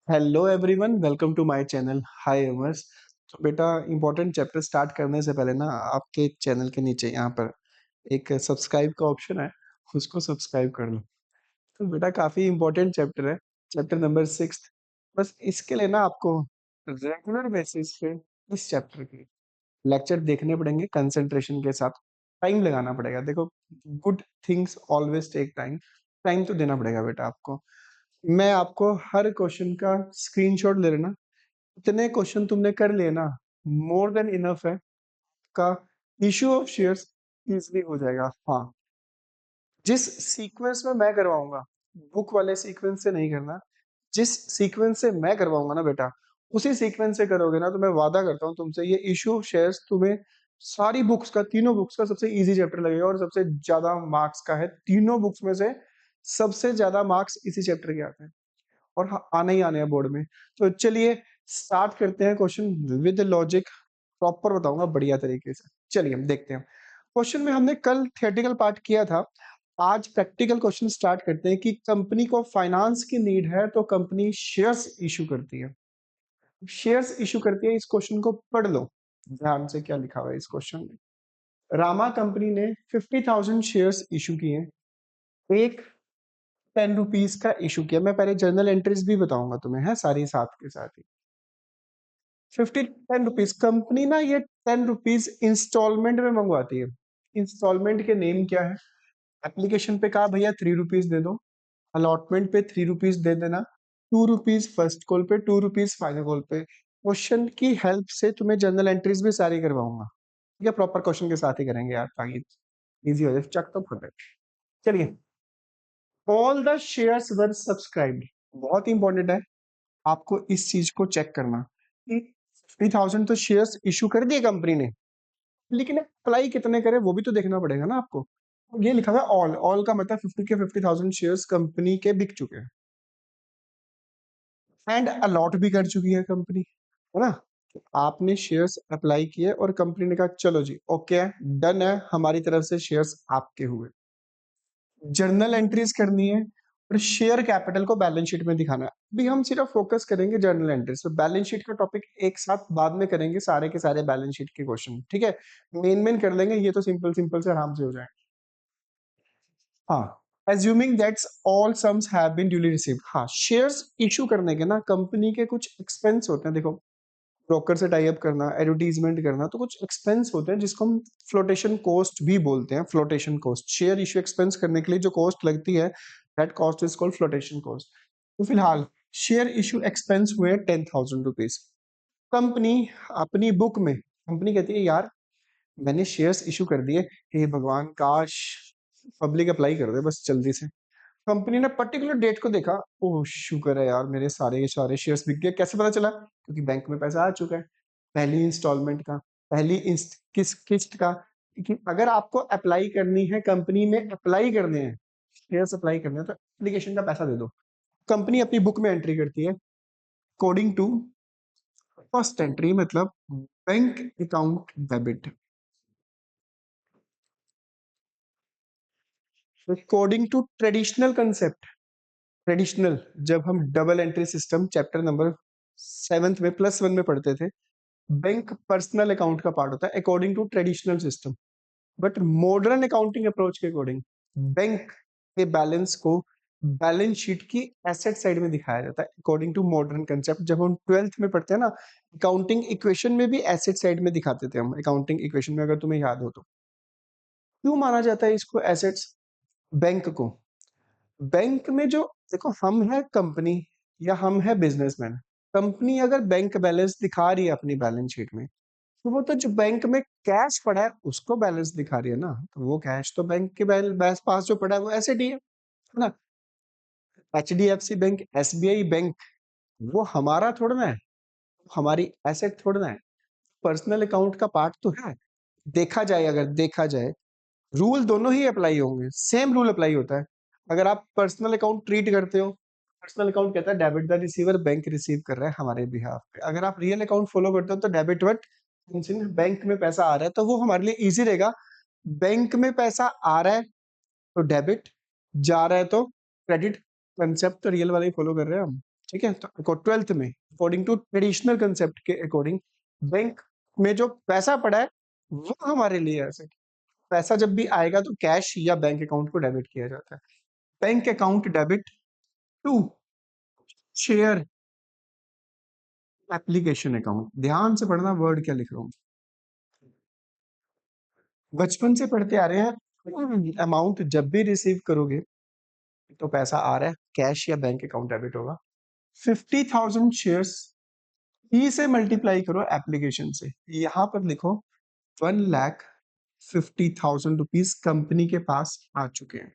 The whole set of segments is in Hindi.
Hello everyone, welcome to my channel. Hi अमर्स। तो बेटा, इंपॉर्टेंट चैप्टर स्टार्ट करने से पहले ना आपके चैनल के नीचे यहाँ पर एक सब्सक्राइब का ऑप्शन है, उसको सब्सक्राइब कर लो। तो बेटा, काफी इंपॉर्टेंट चैप्टर है, चैप्टर नंबर 6। बस इसके लिए ना आपको रेगुलर बेसिस पे इस चैप्टर के लेक्चर देखने पड़ेंगे, कंसंट्रेशन के साथ टाइम लगाना पड़ेगा। देखो, good things always take time. Time तो देना पड़ेगा बेटा आपको। मैं आपको हर क्वेश्चन का स्क्रीनशॉट ले लेना। इतने क्वेश्चन तुमने कर लिए ना, मोर देन इनफ है का इशू ऑफ शेयर्स इजली हो जाएगा। हाँ, जिस सीक्वेंस में मैं करवाऊंगा, बुक वाले सीक्वेंस से नहीं करना। जिस सीक्वेंस से मैं करवाऊंगा ना बेटा, उसी सीक्वेंस से करोगे ना, तो मैं वादा करता हूँ तुमसे, ये इशू ऑफ शेयर्स तुम्हें सारी बुक्स का, तीनों बुक्स का सबसे इजी चैप्टर लगेगा और सबसे ज्यादा मार्क्स का है। तीनों बुक्स में से सबसे ज्यादा मार्क्स इसी चैप्टर के आते हैं और आने ही आने हैं बोर्ड में। तो चलिए स्टार्ट करते हैं क्वेश्चन विद लॉजिक। प्रॉपर बताऊंगा बढ़िया तरीके से। चलिए हम देखते हैं। क्वेश्चन में हमने कल थियोरेटिकल पार्ट किया था, आज प्रैक्टिकल क्वेश्चन स्टार्ट करते हैं कि कंपनी को फाइनेंस की नीड है तो कंपनी शेयर्स इशू करती है। शेयर्स इशू करती है, इस क्वेश्चन को पढ़ लो ध्यान से, क्या लिखा हुआ है इस क्वेश्चन में। रामा कंपनी ने 50,000 शेयर्स इशू किए, एक 10 रुपीज का इशू किया। मैं पहले जर्नल एंट्रीज भी बताऊंगा तुम्हें, है सारी साथ के साथ ही। 10 रुपीज कंपनी ना, ये 10 रुपीज इंस्टॉलमेंट में मंगवाती है। इंस्टॉलमेंट के नेम क्या है? एप्लीकेशन पे कहा भैया 3 रुपीज दे दो, अलॉटमेंट पे 3 रुपीज दे देना, 2 रुपीज फर्स्ट कॉल पे, 2 रुपीज फाइनल कॉल पे। क्वेश्चन की हेल्प से तुम्हें जर्नल एंट्रीज भी सारी करवाऊंगा। ठीक है, प्रॉपर क्वेश्चन के साथ ही करेंगे यार, ताकि इजी हो जाए, चक तो फटे। चलिए, all the shares were subscribed, बहुत इंपॉर्टेंट है आपको इस चीज को चेक करना कि 50,000 तो शेयर्स इशू कर दिए कंपनी ने, लेकिन अप्लाई कितने करे वो भी तो देखना पड़ेगा ना आपको। ये लिखा हुआ है ऑल, ऑल का मतलब 50,000 शेयर्स कंपनी के बिक चुके हैं एंड अलॉट भी कर चुकी है कंपनी, है ना। आपने शेयर्स अप्लाई किए और कंपनी ने कहा चलो जी ओके है, डन है, हमारी तरफ से शेयर्स आपके हुए। जर्नल एंट्रीज करनी है और शेयर कैपिटल को बैलेंस शीट में दिखाना है। अभी हम सिर्फ फोकस करेंगे जर्नल एंट्रीज पे, बैलेंस शीट का टॉपिक एक साथ बाद में करेंगे, सारे के सारे बैलेंस शीट के क्वेश्चन। ठीक है, मेन मेन कर लेंगे, ये तो सिंपल सिंपल से आराम से हो जाए। हाँ, assuming that's all sums have been duly received। हाँ, शेयर्स इशू करने के ना कंपनी के कुछ एक्सपेंस होते हैं। देखो, ब्रोकर से टाई अप करना, एडवर्टीजमेंट करना, तो कुछ एक्सपेंस होते हैं जिसको हम फ्लोटेशन कॉस्ट भी बोलते हैं। Flotation cost, share issue expense करने के लिए जो कॉस्ट लगती है, that cost is called flotation cost. तो फिलहाल शेयर इशू एक्सपेंस हुए 10,000 रुपीज। कंपनी अपनी बुक में, कंपनी कहती है यार मैंने शेयर्स इशू कर दिए, हे भगवान काश पब्लिक अप्लाई कर दे बस जल्दी से। कंपनी ने पर्टिकुलर डेट को देखा, ओह शुक्र है यार मेरे सारे के सारे शेयर्स बिक गए। कैसे पता चला? क्योंकि बैंक में पैसा आ चुका है, पहली इंस्टॉलमेंट का, पहली किस्त का। कि अगर आपको अप्लाई करनी है, कंपनी में अप्लाई करने हैं, शेयर्स अप्लाई करने हैं, तो एप्लीकेशन का पैसा दे दो। कंपनी अपनी बुक में एंट्री करती है अकॉर्डिंग टू फर्स्ट एंट्री, मतलब bank account debit. According to traditional concept, traditional, जब हम double entry system chapter number 7th में +1 में पढ़ते थे, बैंक पर्सनल अकाउंट का पार्ट होता है according to traditional system. But modern accounting approach के अकॉर्डिंग बैंक के बैलेंस को बैलेंस शीट की एसेट साइड में दिखाया जाता है अकॉर्डिंग टू मॉडर्न कंसेप्ट। जब हम 12th में पढ़ते हैं ना, अकाउंटिंग इक्वेशन में भी एसेट साइड में दिखाते थे हम। अकाउंटिंग इक्वेशन में अगर तुम्हें याद हो तो, क्यों माना जाता है इसको एसेट्स बैंक को? बैंक में जो, देखो हम है कंपनी या हम है बिजनेसमैन, कंपनी अगर बैंक बैलेंस दिखा रही है अपनी बैलेंस शीट में, तो वो तो जो बैंक में कैश पड़ा है उसको बैलेंस दिखा रही है ना। तो वो कैश तो बैंक के पास जो पड़ा है वो एसेट ही है ना। HDFC बैंक, SBI बैंक, वो हमारा थोड़ा ना है, हमारी एसेट थोड़ा ना है, पर्सनल अकाउंट का पार्ट तो है। देखा जाए, अगर देखा जाए, रूल दोनों ही अप्लाई होंगे, सेम रूल अप्लाई होता है। अगर आप पर्सनल अकाउंट ट्रीट करते हो, पर्सनल अकाउंट कहता है debit the receiver, bank receive कर रहा है हमारे बिहाफ पे। अगर आप रियल अकाउंट फॉलो करते हो तो डेबिट वट, बैंक में पैसा आ रहा है तो वो हमारे लिए इजी रहेगा। बैंक में पैसा आ रहा है तो डेबिट, जा रहा है तो क्रेडिट। कंसेप्ट तो रियल वाला ही फॉलो कर रहे हैं हम। ठीक है, तो 12th में अकॉर्डिंग टू ट्रेडिशनल कंसेप्ट के अकॉर्डिंग बैंक में जो पैसा पड़ा है वो हमारे लिए एसेट। पैसा जब भी आएगा तो कैश या बैंक अकाउंट को डेबिट किया जाता है। Bank account debit to share application account. ध्यान से पढ़ना वर्ड क्या लिख रहा हूँ, बचपन से पढ़ते आ रहे हैं। अमाउंट जब भी रिसीव करोगे तो पैसा आ रहा है, कैश या बैंक अकाउंट डेबिट होगा। 50,000 शेयर्स ई से मल्टीप्लाई करो एप्लीकेशन से, यहां पर लिखो 1,50,000 रुपीज कंपनी के पास आ चुके हैं।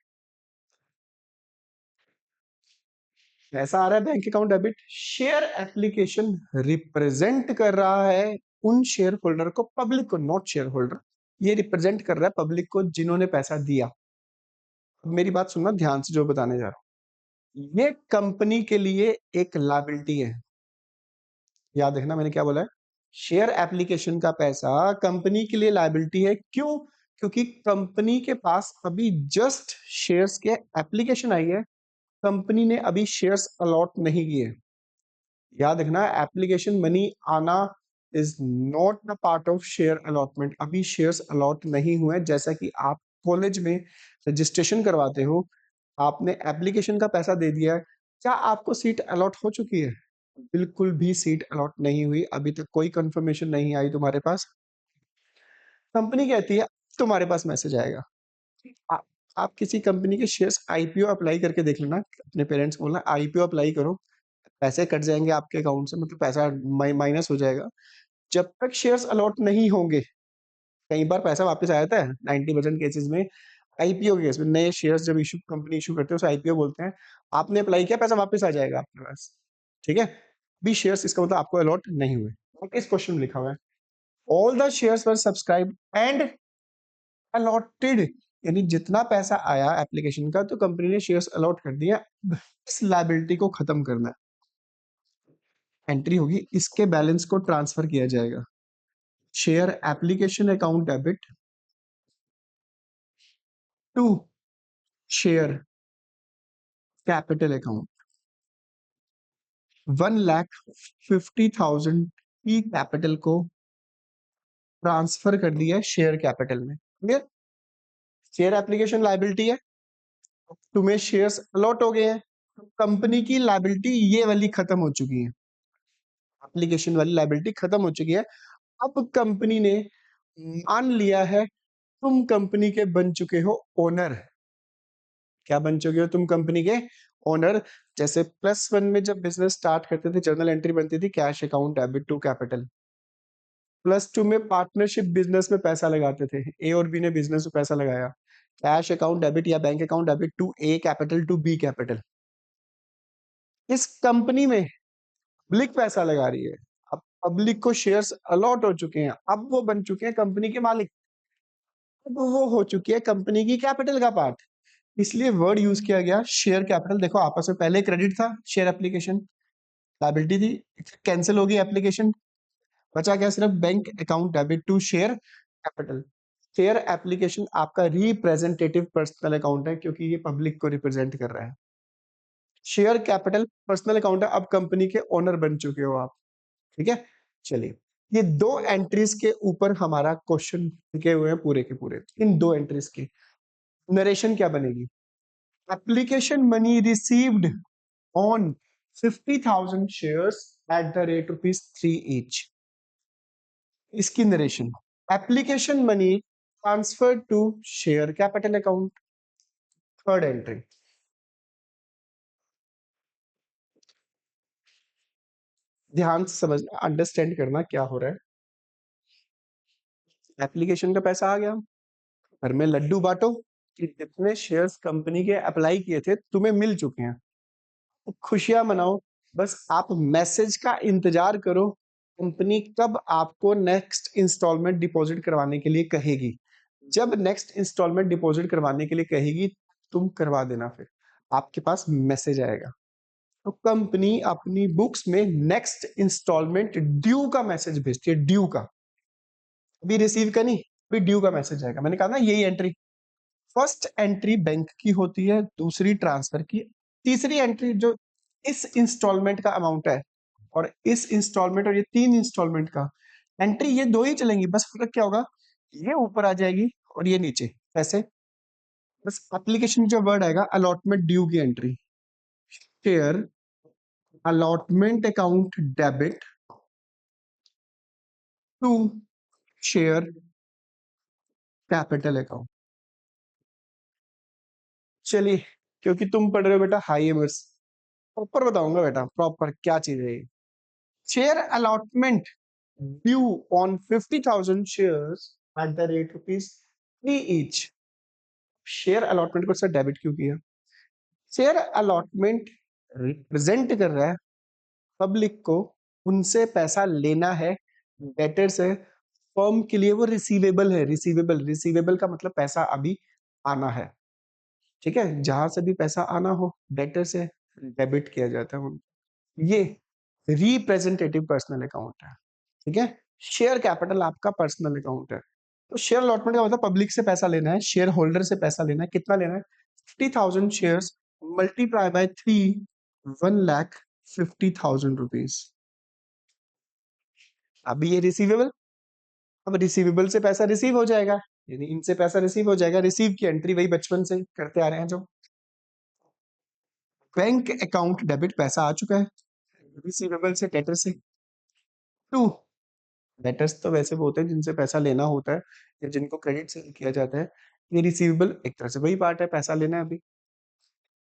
पैसा आ रहा है bank account debit. Share application represent कर रहा है उन शेयर होल्डर को, पब्लिक को, नॉट शेयर होल्डर। ये रिप्रेजेंट कर रहा है पब्लिक को जिन्होंने पैसा दिया। अब मेरी बात सुनना ध्यान से जो बताने जा रहा हूं, ये कंपनी के लिए एक लायबिलिटी है। याद रखना मैंने क्या बोला है, शेयर एप्लीकेशन का पैसा कंपनी के लिए लायबिलिटी है। क्यों? क्योंकि कंपनी के पास अभी जस्ट शेयर्स के एप्लीकेशन आई है, कंपनी ने अभी शेयर्स अलॉट नहीं किए। याद रखना एप्लीकेशन मनी आना is not the part of share allotment. अभी शेयर्स अलॉट नहीं हुए। जैसा कि आप कॉलेज में रजिस्ट्रेशन करवाते हो, आपने एप्लीकेशन का पैसा दे दिया है, क्या आपको सीट अलॉट हो चुकी है? बिल्कुल भी सीट अलॉट नहीं हुई, अभी तक कोई कंफर्मेशन नहीं आई तुम्हारे पास। कंपनी कहती है तुम्हारे पास मैसेज आएगा। आ, आप किसी कंपनी के शेयर्स आईपीओ अप्लाई करके देख लेना, अपने पेरेंट्स को बोलना आईपीओ अप्लाई करो, पैसे कट जाएंगे आपके अकाउंट से, मतलब पैसा माइनस हो जाएगा। जब तक शेयर्स अलॉट नहीं होंगे, कई बार पैसा वापस आ जाता है 90% केसेस में। आईपीओ के केस में नए शेयर्स जब इशू कंपनी इशू करते हैं उसे आईपीओ बोलते हैं। आपने अप्लाई किया, पैसा वापस आ जाएगा आपके पास। ठीक है, बी शेयर्स इसका मतलब आपको अलॉट नहीं हुए। और इस क्वेश्चन में लिखा हुआ है all the shares were subscribe and allotted, यानी जितना पैसा आया एप्लीकेशन का तो कंपनी ने शेयर्स अलॉट कर दिया। इस लायबिलिटी को खत्म करना है, एंट्री होगी, इसके बैलेंस को ट्रांसफर किया जाएगा। Share application account debit to share capital account. 1,50,000 की कैपिटल को ट्रांसफर कर दिया है शेयर कैपिटल में। क्लियर? शेयर एप्लीकेशन लायबिलिटी है, तुम्हें शेयर्स अलॉट हो गए हैं, कंपनी की लायबिलिटी ये वाली खत्म हो चुकी है, एप्लीकेशन वाली लायबिलिटी खत्म हो चुकी है। अब कंपनी ने मान लिया है तुम कंपनी के बन चुके हो ओनर। क्या बन चुके हो तुम कंपनी के ओनर? जैसे +1 में जब बिजनेस स्टार्ट करते थे जर्नल एंट्री बनती थी cash account debit to capital. +2 में पार्टनरशिप बिजनेस में पैसा लगाते थे, ए और बी ने बिजनेस में पैसा लगाया, कैश अकाउंट डेबिट या bank account debit to A capital to B capital. इस कंपनी में पब्लिक पैसा लगा रही है, अब पब्लिक को शेयर्स अलॉट हो चुके हैं, अब वो बन चुके हैं कंपनी के मालिक, अब वो हो चुकी है कंपनी की कैपिटल का पार्ट। इसलिए वर्ड यूज किया गया शेयर कैपिटल। देखो आपस में पहले क्रेडिट था, शेयर एप्लीकेशन लायबिलिटी थी, कैंसिल होगी एप्लीकेशन, बचा क्या सिर्फ bank account debit to share capital. Share application आपका रिप्रेजेंटेटिव पर्सनल अकाउंट है क्योंकि ये पब्लिक को रिप्रेजेंट कर रहा है। शेयर कैपिटल पर्सनल अकाउंट है, अब कंपनी के ओनर बन चुके हो आप। ठीक है, चलिए ये दो एंट्रीज के ऊपर हमारा क्वेश्चन लिखे हुए हैं पूरे के पूरे। इन दो एंट्रीज की नरेशन क्या बनेगी? Application money received on 50,000 shares at the rate ₹3 each. इसकी narration, application money transfer to share capital account. Third entry, ध्यान से समझना, अंडरस्टैंड करना क्या हो रहा है। एप्लीकेशन का पैसा आ गया, घर में लड्डू बांटो कि जितने शेयर्स कंपनी के अप्लाई किए थे तुम्हें मिल चुके हैं, तो खुशियां मनाओ। बस आप मैसेज का इंतजार करो, कंपनी कब आपको नेक्स्ट इंस्टॉलमेंट डिपॉजिट करवाने के लिए कहेगी। जब नेक्स्ट इंस्टॉलमेंट डिपॉजिट करवाने के लिए कहेगी तुम करवा देना, फिर आपके पास मैसेज आएगा। तो कंपनी अपनी बुक्स में नेक्स्ट इंस्टॉलमेंट ड्यू का मैसेज भेजती है, ड्यू का। अभी रिसीव का नहीं, अभी ड्यू का मैसेज आएगा। मैंने कहा ना यही एंट्री, फर्स्ट एंट्री बैंक की होती है, दूसरी ट्रांसफर की, तीसरी एंट्री जो इस इंस्टॉलमेंट का अमाउंट है और इस इंस्टॉलमेंट और ये 3 इंस्टॉलमेंट का एंट्री, ये 2 ही चलेंगी, बस फर्क क्या होगा, ये ऊपर आ जाएगी और ये नीचे। कैसे? बस एप्लीकेशन में जो वर्ड आएगा अलॉटमेंट ड्यू की entry, share allotment account debit to share capital account. चलिए, क्योंकि तुम पढ़ रहे हो बेटा हाई एमर्स, प्रॉपर बताऊंगा बेटा प्रॉपर क्या चीज है ये। Share allotment due on 50,000 shares at the rate ₹3 each. Share allotment को सर डेबिट क्यों किया? शेयर अलॉटमेंट रिप्रेजेंट कर रहा है पब्लिक को, उनसे पैसा लेना है, डेटर से, फर्म के लिए वो रिसीवेबल है। रिसीवेबल, रिसीवेबल का मतलब पैसा अभी आना है, ठीक है, जहां से भी पैसा आना हो डेटर से डेबिट किया जाता है ये रिप्रेजेंटेटिव पर्सनल अकाउंट है, ठीक है। शेयर कैपिटल आपका पर्सनल अकाउंट है। तो शेयर अलॉटमेंट का मतलब पब्लिक से पैसा लेना है, शेयर होल्डर से पैसा लेना है। कितना लेना है? 50,000 शेयर्स मल्टीप्लाई बाय 3, 1,50,000 रुपीज। अभी ये रिसीवेबल, अब रिसीवेबल से पैसा रिसीव हो जाएगा, यानी इनसे पैसा रिसीव हो जाएगा। रिसीव की एंट्री वही बचपन से करते आ रहे हैं जो बैंक अकाउंट डेबिट, पैसा आ चुका है रिसीवेबल से डेटर से, टू डेटर्स तो वैसे वो होते हैं जिनसे पैसा लेना होता है या जिनको क्रेडिट से किया जाता है। ये रिसीवेबल एक तरह से वही पार्ट है, पैसा लेना है अभी।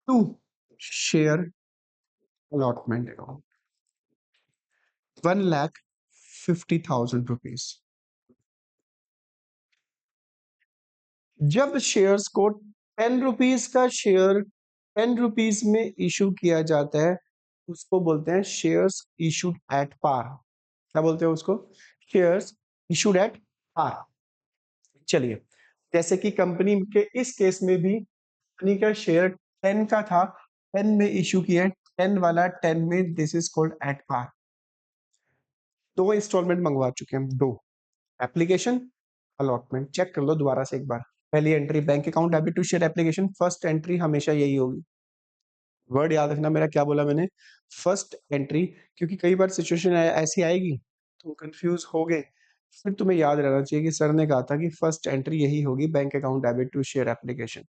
To share allotment account 1,50,000 rupees. जब शेयर्स को 10 रुपीज का शेयर 10 रुपीज में इशू किया जाता है, उसको बोलते हैं शेयर्स इशूड एट पार। क्या बोलते हैं उसको? Shares issued at par. चलिए, जैसे कि कंपनी के इस केस में भी कंपनी का शेयर 10 का था, 10 में इशू किया, 10 वाला 10 में, this is called at par. 2 instalment मंगवा चुके हैं हम, 2 एप्लीकेशन अलॉटमेंट। चेक कर लो दोबारा से एक बार। पहली entry bank account debit to share application, first entry हमेशा यही होगी। वर्ड याद रखना मेरा, क्या बोला मैंने? फर्स्ट एंट्री, क्योंकि कई बार सिचुएशन ऐसी आएगी तुम कंफ्यूज हो गए, फिर तुम्हें याद रहना चाहिए कि सर ने कहा था कि फर्स्ट एंट्री यही होगी, bank account debit to share application.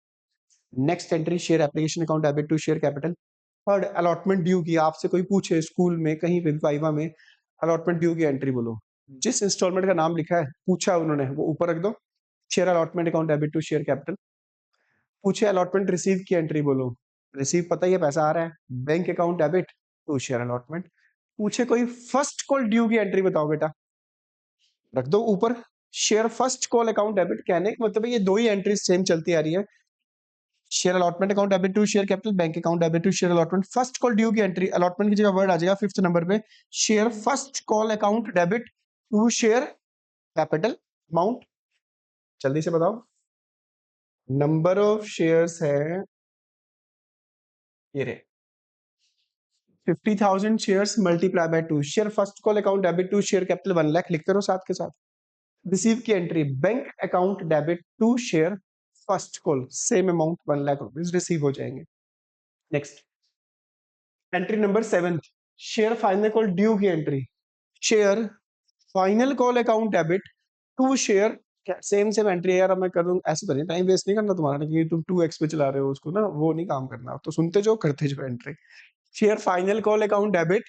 Next entry share application account debit to share capital. Third allotment due की, आपसे कोई पूछे स्कूल में कहीं पे भी वाइवा में अलॉटमेंट ड्यू की एंट्री बोलो, जिस इंस्टॉलमेंट का नाम लिखा है पूछा उन्होंने वो ऊपर रख दो, share allotment account debit to share capital. पूछे अलॉटमेंट रिसीव की एंट्री बोलो, रिसीव पता ही है पैसा आ रहा है, bank account debit to share allotment. पूछे कोई फर्स्ट कॉल ड्यू की एंट्री बताओ बेटा, रख दो ऊपर share first call account debit. कहने का मतलब ये 2 ही एंट्रीज सेम चलती आ रही है, share allotment account debit to share capital, bank account debit to share allotment. First call due की एंट्री, अलॉटमेंट की जगह वर्ड आ जाएगा 5th नंबर पे, share first call account debit to share capital amount. जल्दी से बताओ, नंबर ऑफ शेयर्स है ये रे, 50,000 shares multiply by 2, share first call account debit to share capital 1 lakh, लिखते रहो साथ के साथ। रिसीव की entry bank account debit to share first call, same amount 1 lakh rupees receive हो जाएंगे। Next entry number 7, share final call due की entry, share final call account debit to share, same same entry है यार। अब मैं कर दूं ऐसे तो नहीं, टाइम वेस्ट नहीं करना तुम्हारा, क्योंकि तुम 2x पे चला रहे हो उसको ना, वो नहीं काम करना, तो सुनते जो करते जो entry. Share final call account debit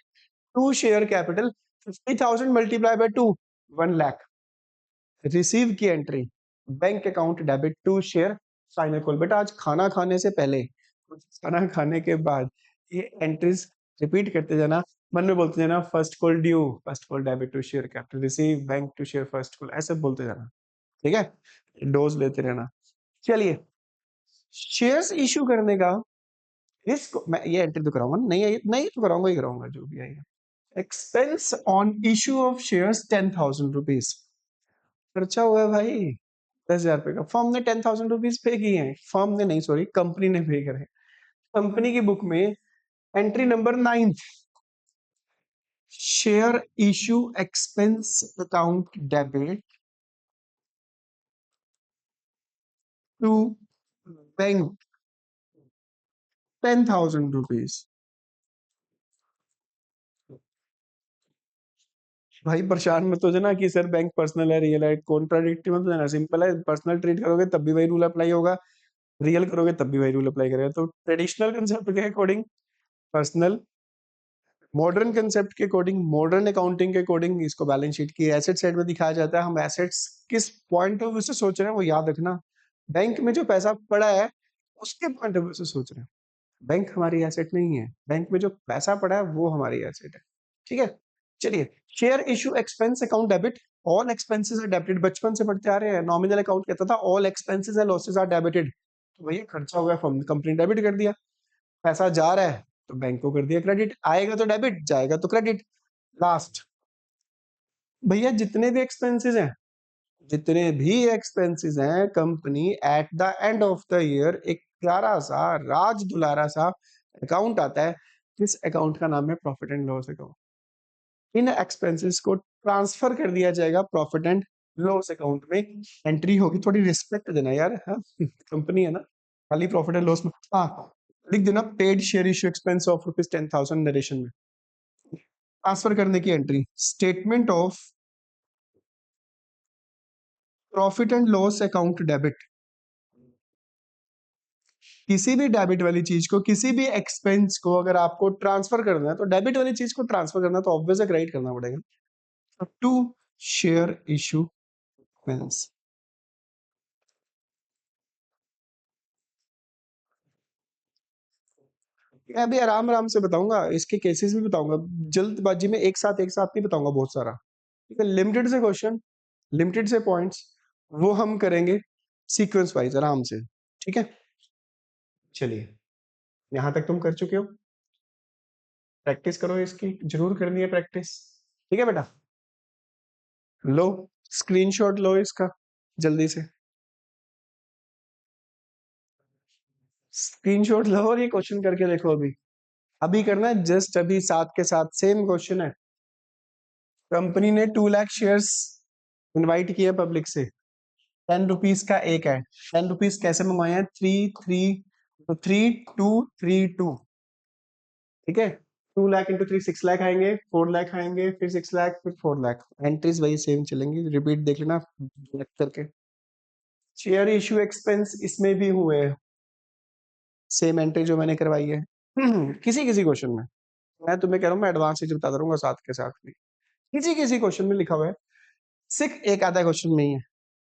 to share capital 50,000 multiply by 2, 1 lakh. Receive की entry bank account debit to share final call. बेटा आज खाना खाने से पहले, खाना खाने के बाद ये एंट्रीज रिपीट करते जाना, मन में बोलते जाना, first call due, first call debit to share capital, receive bank to share first call, ऐसे बोलते जाना, ठीक है, डोज लेते रहना। चलिए, शेयर्स इशू करने का रिस्क, मैं ये एंट्री तो कराऊंगा नहीं, नहीं तो कराऊंगा ही कराऊंगा जो भी आएगा। Expense on issue of shares 10,000 rupees, खर्चा हुआ है भाई 10,000 रुपए का। फर्म ने 10,000 रुपीज पे किए हैं, फर्म ने नहीं, सॉरी कंपनी ने पे करे। कंपनी की बुक में entry number 9, share issue expense account debit to bank 10,000 rupees. भाई परेशान मत हो जाना कि सर बैंक पर्सनल है रियल है, कॉन्ट्राडिक्टिव मत हो जाना, सिंपल है, पर्सनल ट्रीट करोगे तब भी वही रूल अप्लाई होगा, रियल करोगे तब भी वही रूल अप्लाई करेगा। तो ट्रेडिशनल कंसेप्ट के अकॉर्डिंग पर्सनल, मॉडर्न कंसेप्ट के अकॉर्डिंग, मॉडर्न अकाउंटिंग के अकॉर्डिंग इसको बैलेंस शीट की एसेट साइड में दिखाया जाता है। हम एसेट्स किस पॉइंट ऑफ व्यू से सोच रहे हैं वो याद रखना। बैंक में जो पैसा पड़ा है उसके पॉइंट ऑफ व्यू से सोच रहे हैं, बैंक हमारी एसेट नहीं है, बैंक में जो पैसा पड़ा है वो हमारी एसेट है। ठीक है, चलिए। Share issue expense account debit, all expenses are debited, बचपन से पढ़ते आ रहे हैं, नॉमिनल अकाउंट कहता था all expenses and losses are debited, तो भैया खर्चा हो गया, कंपनी डेबिट कर दिया। पैसा जा रहा है तो बैंक को कर दिया क्रेडिट, आएगा तो डेबिट, जाएगा तो क्रेडिट। लास्ट, भैया जितने भी एक्सपेंसेस हैं, जितने भी एक्सपेंसेस हैं, company at the end of the year एक प्यारा सा राज दुलारा सा अकाउंट आता है, जिस अकाउंट का नाम है profit and loss account. In expenses को ट्रांसफर कर दिया जाएगा प्रॉफिट एंड लॉस अकाउंट में, एंट्री होगी। थोड़ी रिस्पेक्ट देना यार, हाँ कंपनी है ना, खाली प्रॉफिट एंड लॉस में हाँ लिख देना paid share issue expense of ₹10,000 narration में, ट्रांसफर करने की entry, statement of profit and loss account debit. किसी भी डेबिट वाली चीज को, किसी भी एक्सपेंस को अगर आपको ट्रांसफर करना है तो डेबिट वाली चीज को ट्रांसफर करना तो ऑब्वियस है क्रेडिट करना पड़ेगा। टू शेयर इशू एक्सपेंस, मैं अभी आराम आराम से बताऊंगा, इसके केसेस भी बताऊंगा, जल्दबाजी में एक साथ नहीं बताऊंगा बहुत सारा। ठीक है, लिमिटेड से क्वेश्चन, लिमिटेड से पॉइंट्स, वो हम करेंगे सीक्वेंस वाइज आराम से। ठीक है, चलिए, यहां तक तुम कर चुके हो, प्रैक्टिस करो इसकी, जरूर करनी है प्रैक्टिस। ठीक है बेटा, लो स्क्रीनशॉट लो इसका जल्दी से, स्क्रीनशॉट लो और ये क्वेश्चन करके देखो। अभी अभी करना है, जस्ट अभी साथ के साथ सेम क्वेश्चन है। कंपनी ने 2 लाख शेयर्स इनवाइट किए पब्लिक से, ₹10 का एक है, ₹10 कैसे मंगवाए हैं, 3232, ठीक है। 2 लाख इंटू 3 6 लाख आएंगे, 4 लाख आएंगे, फिर 6 लाख, फिर 4 लाख, एंट्रीज वही सेम चलेंगी, रिपीट देख लेना करके। शेयर इशू एक्सपेंस इसमें भी हुए, सेम एंट्री जो मैंने करवाई है किसी किसी क्वेश्चन में, मैं तुम्हें कह रहा हूँ, मैं एडवांस चीज बताता रहूंगा साथ के साथ भी, किसी किसी क्वेश्चन में लिखा हुआ है। सिर्फ एक आधा क्वेश्चन में ही है,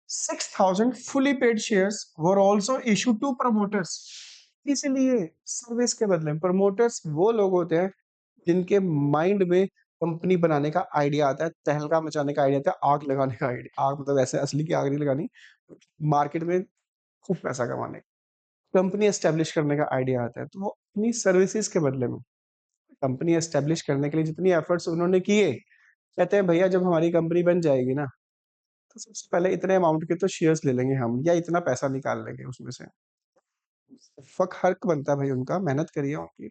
6,000 fully paid shares were also issued to promoters, इसलिए सर्विस के बदले में। प्रमोटर्स वो लोग होते हैं जिनके माइंड में कंपनी बनाने का आइडिया आता है, तहलका मचाने का आइडिया आता है, आग लगाने का आइडिया, आग मतलब ऐसे असली की आग नहीं लगानी, मार्केट में खूब पैसा कमाने, कंपनी एस्टेब्लिश करने का आइडिया आता है, तो वो अपनी सर्विसेज के बदले में, कंपनी एस्टेब्लिश करने के लिए जितनी एफर्ट्स उन्होंने किए, कहते हैं भैया जब हमारी कंपनी बन जाएगी ना, तो सबसे पहले इतने अमाउंट के तो शेयर्स ले लेंगे हम, या इतना पैसा निकाल लेंगे उसमें से। फक हक बनता है भाई उनका, मेहनत करिए उनकी,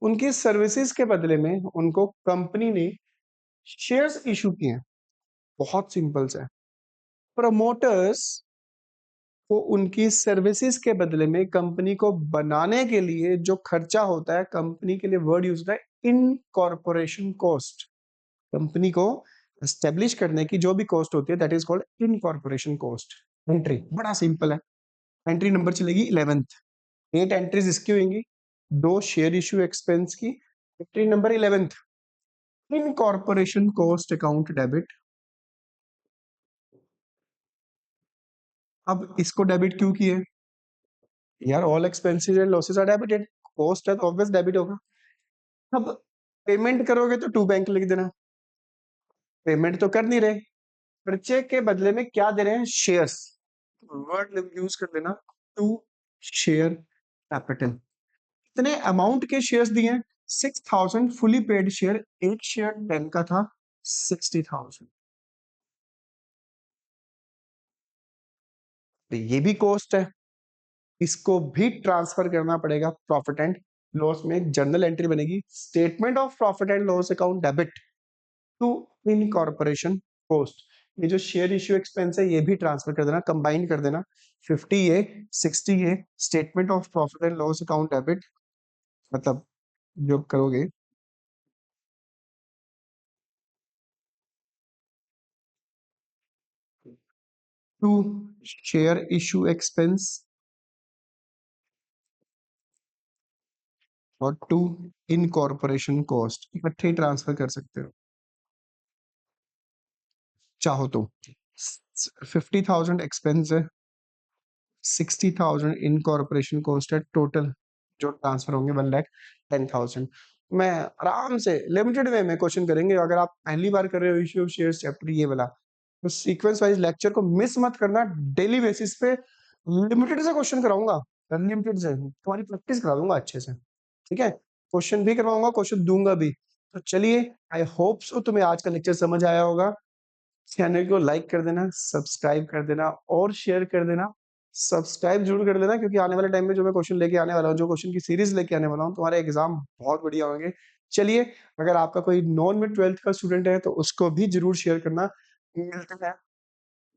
उनकी सर्विसेज के बदले में उनको कंपनी ने शेयर्स इशू किए हैं। बहुत सिंपल से, प्रमोटर्स को उनकी सर्विसेज के बदले में कंपनी को बनाने के लिए जो खर्चा होता है, कंपनी के लिए वर्ड यूज होता है इनकॉर्पोरेशन कॉस्ट, कंपनी को एस्टेब्लिश करने की जो भी कॉस्ट होती है that is called incorporation cost. Entry बड़ा सिंपल है, एंट्री नंबर चलेगी 11th, 8 एंट्रीज इसकी होंगी, 2 शेयर इशू एक्सपेंस की, entry number 11th, incorporation cost account debit. अब इसको डेबिट क्यों किए यार, all expenses and losses are debited, cost है तो ऑब्वियस डेबिट होगा। अब पेमेंट करोगे तो टू बैंक लिख देना, पेमेंट तो कर नहीं रहे, खर्चे के बदले में क्या दे रहे हैं, शेयर्स, वर्ड यूज कर देना, टू शेयर कैपिटल। कितने अमाउंट के शेयर्स दिए हैं, 6,000 फुली पेड शेयर, एक शेयर 10 का था, 60,000, तो ये भी कॉस्ट है, इसको भी ट्रांसफर करना पड़ेगा प्रॉफिट एंड लॉस में। एक जर्नल एंट्री बनेगी, statement of profit and loss account debit to incorporation cost. ये जो शेयर इश्यू एक्सपेंस है ये भी ट्रांसफर कर देना, कंबाइन कर देना, 50 A 60 A, statement of profit and loss account debit, मतलब जो करोगे टू शेयर इशू एक्सपेंस और टू इनकॉर्पोरेशन कॉस्ट इकट्ठे ही ट्रांसफर कर सकते हो चाहो तो। 50,000 एक्सपेंस है, 60,000 इनकॉर्पोरेशन कॉस्ट है, टोटल जो ट्रांसफर होंगे 1,10,000। मैं आराम से लिमिटेड वे में क्वेश्चन करेंगे। अगर आप पहली बार कर रहे हो इश्यू ऑफ शेयर्स चैप्टर ये वाला, तो सीक्वेंस वाइज लेक्चर को मिस मत करना। डेली बेसिस पे लिमिटेड से क्वेश्चन कराऊंगा, अनलिमिटेड से तुम्हारी प्रैक्टिस करा दूंगा अच्छे से। ठीक है, क्वेश्चन भी करवाऊंगा, क्वेश्चन दूंगा भी। तो चलिए, आई होप सो तुम्हें आज का लेक्चर समझ आया होगा। चैनल को लाइक कर देना, सब्सक्राइब कर देना और शेयर कर देना। सब्सक्राइब जरूर कर देना, क्योंकि आने वाले टाइम में जो मैं क्वेश्चन लेके आने वाला हूँ, जो क्वेश्चन की सीरीज लेके आने वाला हूँ, तुम्हारे एग्जाम बहुत बढ़िया होंगे। चलिए, अगर आपका कोई नॉन में 12th का स्टूडेंट है तो उसको भी जरूर शेयर करना। मिलते हैं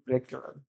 ब्रेक के बाद।